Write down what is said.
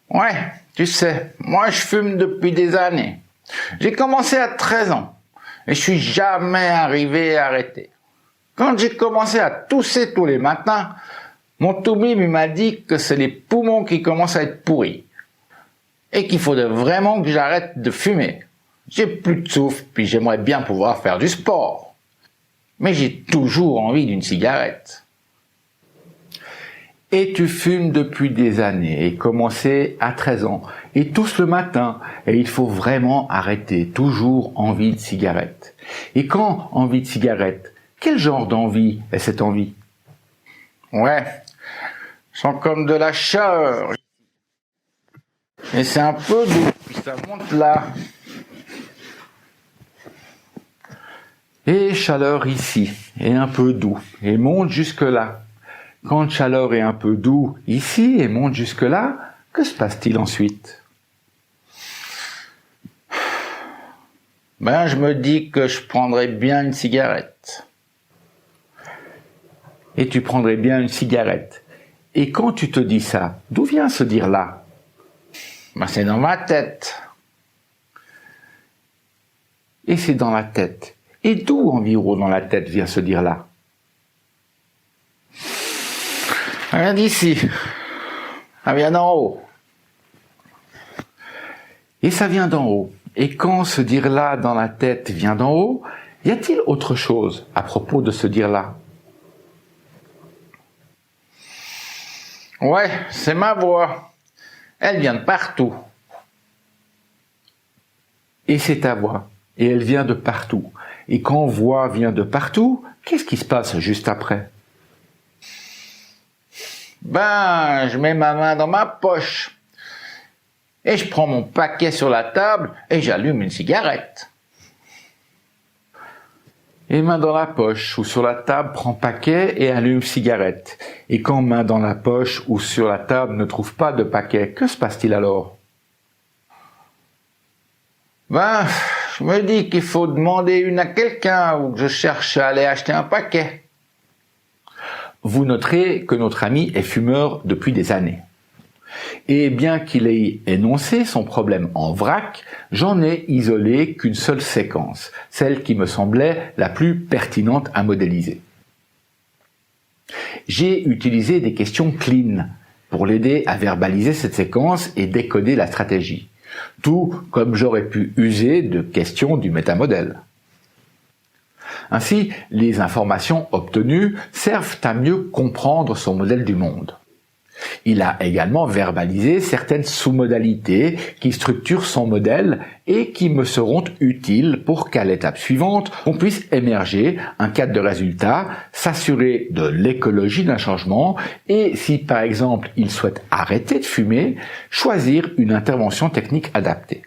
Ouais, tu sais, moi je fume depuis des années. J'ai commencé à 13 ans et je suis jamais arrivé à arrêter. Quand j'ai commencé à tousser tous les matins, mon toubib m'a dit que c'est les poumons qui commencent à être pourris et qu'il faudrait vraiment que j'arrête de fumer. J'ai plus de souffle puis j'aimerais bien pouvoir faire du sport. Mais j'ai toujours envie d'une cigarette. Et tu fumes depuis des années et commencé à 13 ans et tous le matin et il faut vraiment arrêter, toujours envie de cigarette. Et quand envie de cigarette, quel genre d'envie est cette envie? Ouais, je sens comme de la chaleur. Et c'est un peu doux, puis ça monte là. Et chaleur ici, et un peu doux, et monte jusque là. Quand chaleur est un peu doux ici et monte jusque là, que se passe-t-il ensuite? Ben, je me dis que je prendrais bien une cigarette. Et tu prendrais bien une cigarette. Et quand tu te dis ça, d'où vient ce dire-là? Ben, c'est dans ma tête. Et c'est dans la tête. Et d'où environ dans la tête vient ce dire-là? Ça vient d'ici. Ça vient d'en haut. Et ça vient d'en haut. Et quand ce dire-là dans la tête vient d'en haut, y a-t-il autre chose à propos de ce dire-là? Ouais, c'est ma voix. Elle vient de partout. Et c'est ta voix. Et elle vient de partout. Et quand voix vient de partout, qu'est-ce qui se passe juste après? Ben, je mets ma main dans ma poche. Et je prends mon paquet sur la table et j'allume une cigarette. Et main dans la poche ou sur la table prend paquet et allume cigarette. Et quand main dans la poche ou sur la table ne trouve pas de paquet, que se passe-t-il alors? Ben, je me dis qu'il faut demander une à quelqu'un ou que je cherche à aller acheter un paquet. Vous noterez que notre ami est fumeur depuis des années. Et bien qu'il ait énoncé son problème en vrac, j'en ai isolé qu'une seule séquence, celle qui me semblait la plus pertinente à modéliser. J'ai utilisé des questions clean pour l'aider à verbaliser cette séquence et décoder la stratégie, tout comme j'aurais pu user de questions du métamodèle. Ainsi, les informations obtenues servent à mieux comprendre son modèle du monde. Il a également verbalisé certaines sous-modalités qui structurent son modèle et qui me seront utiles pour qu'à l'étape suivante, on puisse émerger un cadre de résultat, s'assurer de l'écologie d'un changement et si par exemple il souhaite arrêter de fumer, choisir une intervention technique adaptée.